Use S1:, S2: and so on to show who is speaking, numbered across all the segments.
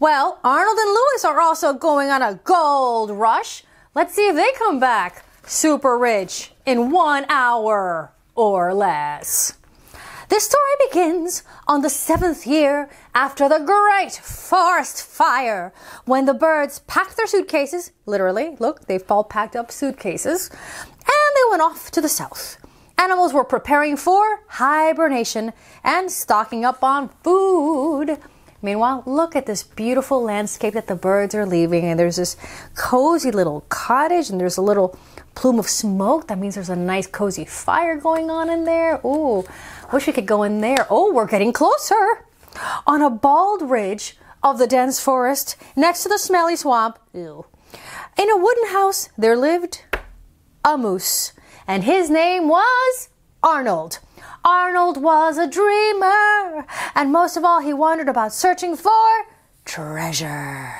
S1: Well, Arnold and Lewis are also going on a gold rush. Let's see if they come back super rich in 1 hour or less. This story begins on the 7th year after the Great Forest Fire, when the birds packed their suitcases, literally, look, they've all packed up suitcases, and they went off to the south. Animals were preparing for hibernation and stocking up on food. Meanwhile, look at this beautiful landscape that the birds are leaving, and there's this cozy little cottage, and there's a little plume of smoke. That means there's a nice cozy fire going on in there. Ooh, wish we could go in there. Oh, we're getting closer. On a bald ridge of the dense forest next to the smelly swamp, ew, in a wooden house there lived a moose, and his name was Arnold. Arnold was a dreamer, and most of all he wondered about searching for treasure.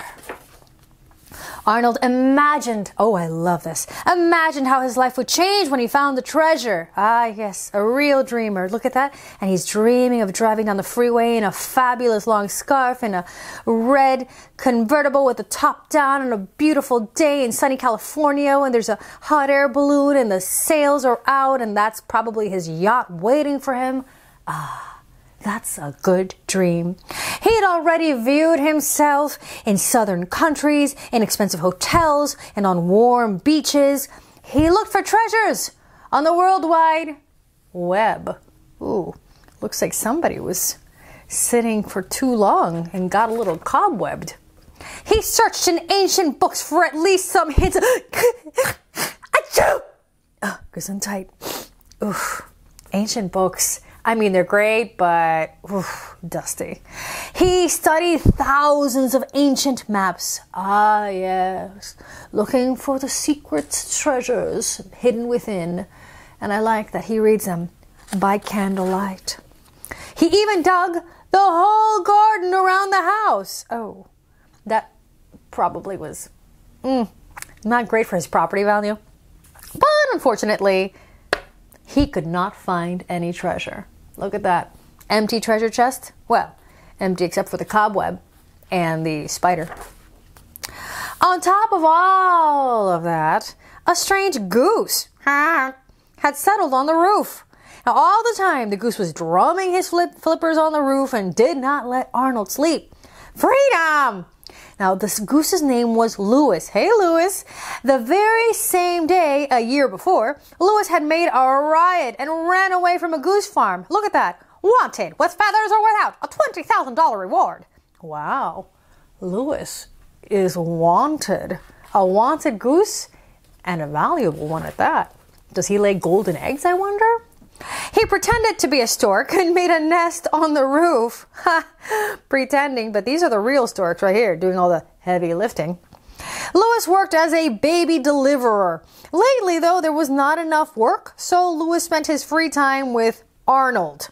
S1: Arnold imagined, oh, I love this, imagined how his life would change when he found the treasure. Ah, yes, a real dreamer. Look at that. And he's dreaming of driving down the freeway in a fabulous long scarf and a red convertible with the top down on a beautiful day in sunny California, and there's a hot air balloon and the sails are out, and that's probably his yacht waiting for him. Ah. That's a good dream. He had already viewed himself in southern countries, in expensive hotels, and on warm beaches. He looked for treasures on the World Wide Web. Ooh, looks like somebody was sitting for too long and got a little cobwebbed. He searched in ancient books for at least some hints. Achoo! Gesundheit. Oof, ancient books. I mean, they're great, but dusty. He studied thousands of ancient maps. Ah, yes. Looking for the secret treasures hidden within. And I like that he reads them by candlelight. He even dug the whole garden around the house. Oh, that probably was not great for his property value. But unfortunately, he could not find any treasure. Look at that. Empty treasure chest? Well, empty except for the cobweb and the spider. On top of all of that, a strange goose had settled on the roof. Now, all the time, the goose was drumming his flippers on the roof and did not let Arnold sleep. Freedom! Now, this goose's name was Lewis. Hey, Lewis. The very same day, a year before, Lewis had made a riot and ran away from a goose farm. Look at that. Wanted, with feathers or without, a $20,000 reward. Wow. Lewis is wanted. A wanted goose, and a valuable one at that. Does he lay golden eggs, I wonder? He pretended to be a stork and made a nest on the roof. Ha! Pretending, but these are the real storks right here, doing all the heavy lifting. Lewis worked as a baby deliverer. Lately, though, there was not enough work, so Lewis spent his free time with Arnold.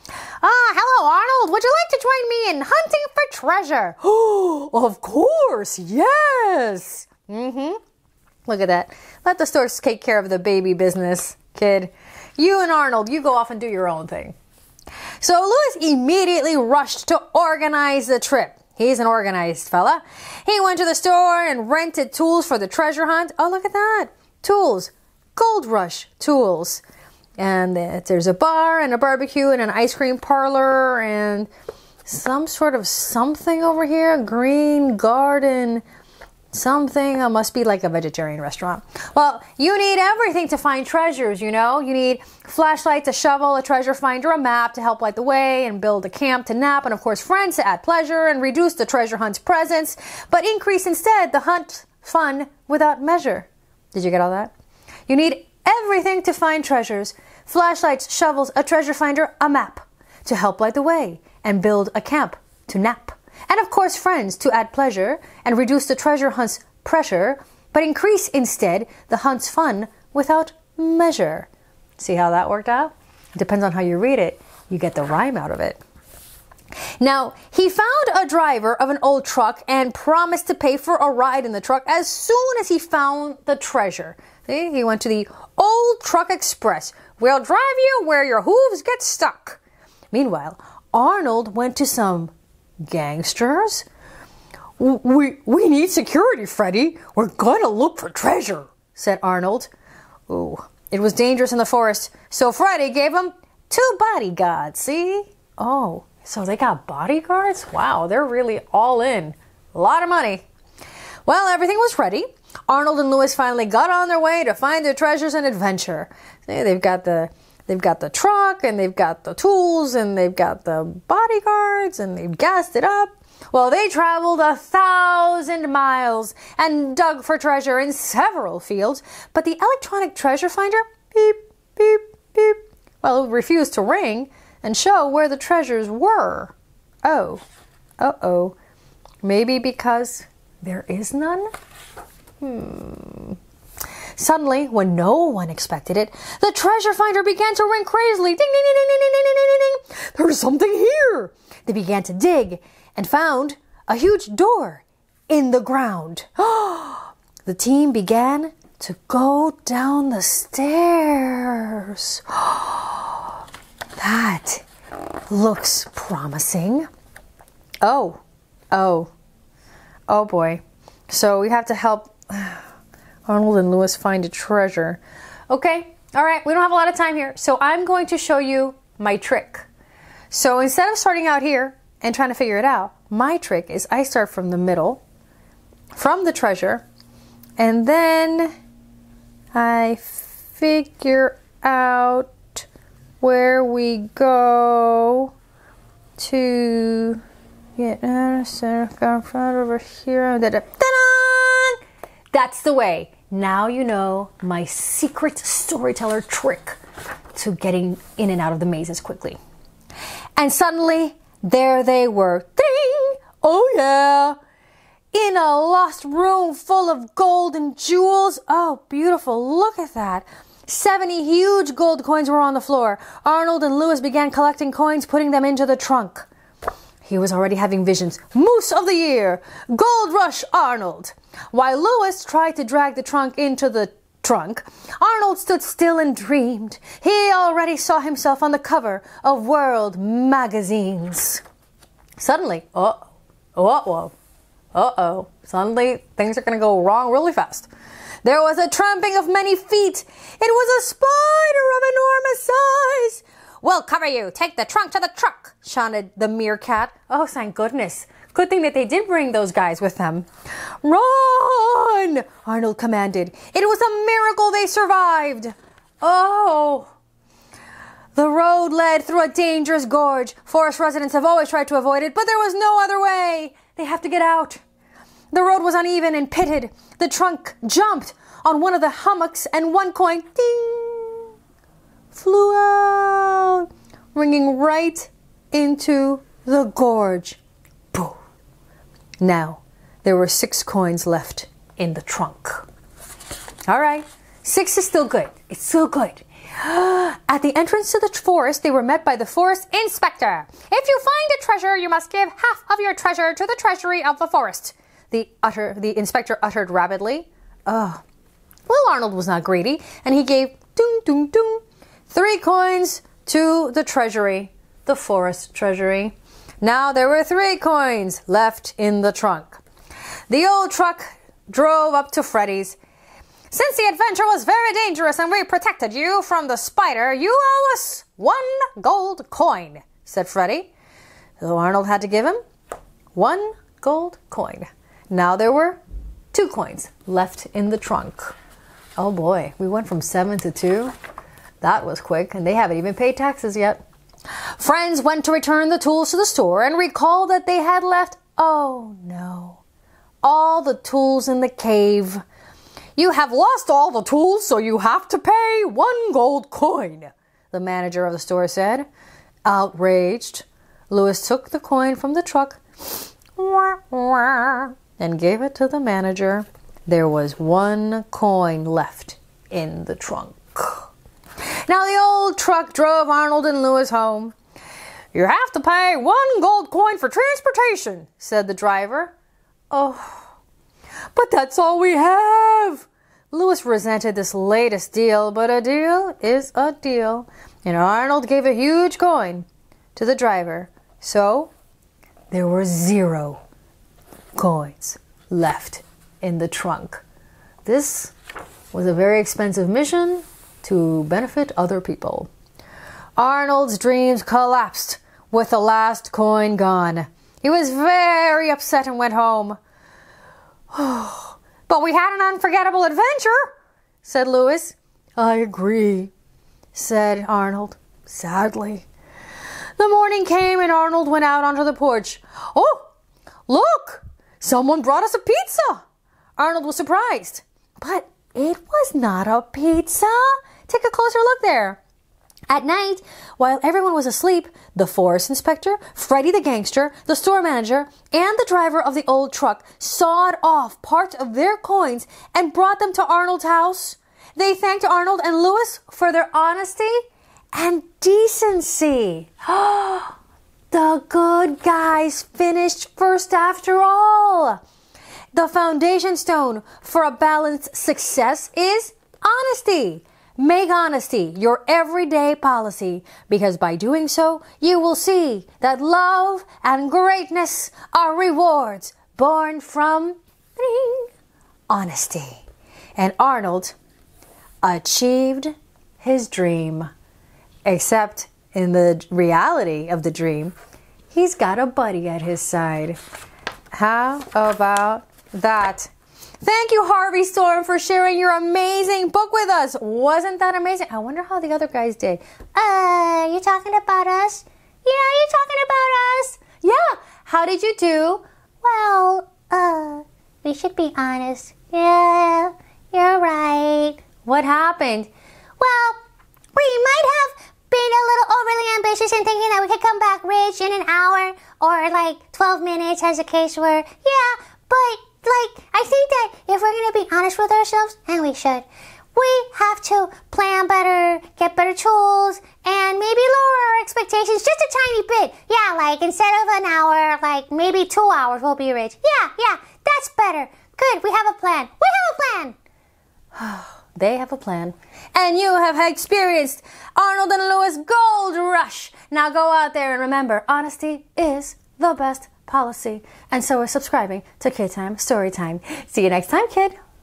S1: Ah, hello, Arnold. Would you like to join me in hunting for treasure? Oh, of course, yes. Look at that. Let the storks take care of the baby business, kid. You and Arnold, you go off and do your own thing. So Lewis immediately rushed to organize the trip. He's an organized fella. He went to the store and rented tools for the treasure hunt. Oh, look at that. Tools. Gold Rush tools. And there's a bar and a barbecue and an ice cream parlor and some sort of something over here. Green garden something. Must be like a vegetarian restaurant. Well, you need everything to find treasures, you know. You need flashlights, a shovel, a treasure finder, a map to help light the way and build a camp to nap, and of course friends to add pleasure and reduce the treasure hunt's presence, but increase instead the hunt fun without measure. Did you get all that? You need everything to find treasures. Flashlights, shovels, a treasure finder, a map to help light the way and build a camp to nap. And of course friends to add pleasure and reduce the treasure hunt's pressure, but increase instead the hunt's fun without measure. See how that worked out? It depends on how you read it. You get the rhyme out of it. Now, he found a driver of an old truck and promised to pay for a ride in the truck as soon as he found the treasure. See, he went to the Old Truck Express. We'll drive you where your hooves get stuck. Meanwhile, Arnold went to some gangsters. We need security, Freddy. We're gonna look for treasure, said Arnold. Ooh, it was dangerous in the forest, so Freddy gave him 2 bodyguards, see? Oh, so they got bodyguards? Wow, they're really all in. A lot of money. Well, everything was ready. Arnold and Louis finally got on their way to find their treasures and adventure. They've got the truck, and they've got the tools, and they've got the bodyguards, and they've gassed it up. Well, they traveled 1,000 miles and dug for treasure in several fields, but the electronic treasure finder, beep, beep, beep, well, it refused to ring and show where the treasures were. Oh, uh-oh. Maybe because there is none? Suddenly, when no one expected it, the treasure finder began to ring crazily. Ding, ding, ding, ding, ding, ding, ding, ding, ding. There's something here. They began to dig and found a huge door in the ground. The team began to go down the stairs. That looks promising. Oh boy. So we have to help Arnold and Louis find a treasure. Okay, all right, we don't have a lot of time here, so I'm going to show you my trick. So instead of starting out here and trying to figure it out, my trick is I start from the middle, from the treasure, and then I figure out where we go to get over here. That's the way. Now you know my secret storyteller trick to getting in and out of the mazes quickly. And suddenly, there they were. Ding! Oh yeah! In a lost room full of gold and jewels. Oh, beautiful. Look at that. 70 huge gold coins were on the floor. Arnold and Louis began collecting coins, putting them into the trunk. He was already having visions. Moose of the year! Gold Rush Arnold! While Louis tried to drag the trunk into the trunk, Arnold stood still and dreamed. He already saw himself on the cover of world magazines. Suddenly, suddenly things are going to go wrong really fast. There was a tramping of many feet. It was a spider of enormous size. We'll cover you. Take the trunk to the truck, shouted the meerkat. Oh, thank goodness. Good thing that they did bring those guys with them. Run! Arnold commanded. It was a miracle they survived. Oh! The road led through a dangerous gorge. Forest residents have always tried to avoid it, but there was no other way. They have to get out. The road was uneven and pitted. The trunk jumped on one of the hummocks, and one coin, ding, flew out, ringing right into the gorge. Boom. Now, there were 6 coins left in the trunk. All right, 6 is still good. It's still good. At the entrance to the forest, they were met by the forest inspector. If you find a treasure, you must give half of your treasure to the treasury of the forest. The inspector uttered rapidly. Well, Arnold was not greedy, and he gave 3 coins to the treasury, the forest treasury. Now there were 3 coins left in the trunk. The old truck drove up to Freddy's. Since the adventure was very dangerous and we protected you from the spider, you owe us 1 gold coin, said Freddy. So Arnold had to give him 1 gold coin. Now there were 2 coins left in the trunk. Oh boy, we went from 7 to 2. That was quick, and they haven't even paid taxes yet. Friends went to return the tools to the store and recalled that they had left, oh no, all the tools in the cave. You have lost all the tools, so you have to pay 1 gold coin, the manager of the store said. Outraged, Louis took the coin from the truck and gave it to the manager. There was 1 coin left in the trunk. Now the old truck drove Arnold and Louis home. You have to pay 1 gold coin for transportation, said the driver. Oh, but that's all we have. Louis resented this latest deal, but a deal is a deal. And Arnold gave a huge coin to the driver. So there were 0 coins left in the trunk. This was a very expensive mission to benefit other people. Arnold's dreams collapsed with the last coin gone. He was very upset and went home. But we had an unforgettable adventure, said Louis. I agree, said Arnold, sadly. The morning came and Arnold went out onto the porch. Oh, look, someone brought us a pizza. Arnold was surprised, but it was not a pizza. Take a closer look there. At night, while everyone was asleep, the forest inspector, Freddy the gangster, the store manager, and the driver of the old truck sawed off part of their coins and brought them to Arnold's house. They thanked Arnold and Louis for their honesty and decency. The good guys finished first after all. The foundation stone for a balanced success is honesty. Make honesty your everyday policy, because by doing so, you will see that love and greatness are rewards born from honesty. And Arnold achieved his dream. Except in the reality of the dream, he's got a buddy at his side. How about that? Thank you, Harvey Storm, for sharing your amazing book with us. Wasn't that amazing? I wonder how the other guys did. You talking about us? Yeah, you talking about us? Yeah. How did you do? Well, we should be honest. Yeah, you're right. What happened? Well, we might have been a little overly ambitious in thinking that we could come back rich in an hour or like 12 minutes as the case were. Yeah, but I think that if we're going to be honest with ourselves, and we should, we have to plan better, get better tools, and maybe lower our expectations just a tiny bit. Yeah, like instead of an hour, like maybe 2 hours we'll be rich. Yeah, that's better. Good, we have a plan. We have a plan. They have a plan. And you have experienced Arnold and Louis Gold Rush. Now go out there and remember, honesty is the best policy. And so is subscribing to Kid Time Story Time. See you next time, kid.